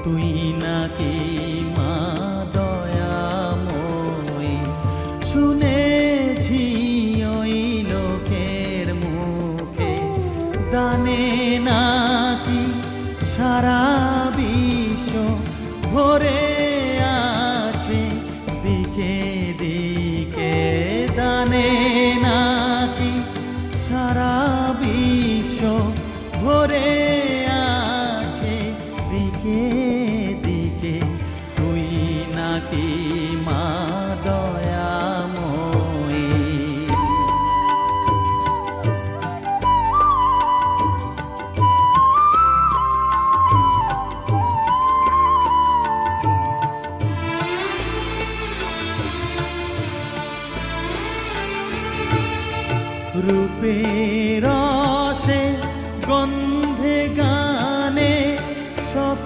তুই নাকি মা দয়াময়ী, শুনেছি ওই লোকের মুখে দানে নাকি সারা বিশ্ব ভরে আছে দিকে দিকে, দানে নাকি সারা বিশ্ব ভরে আছে দিকে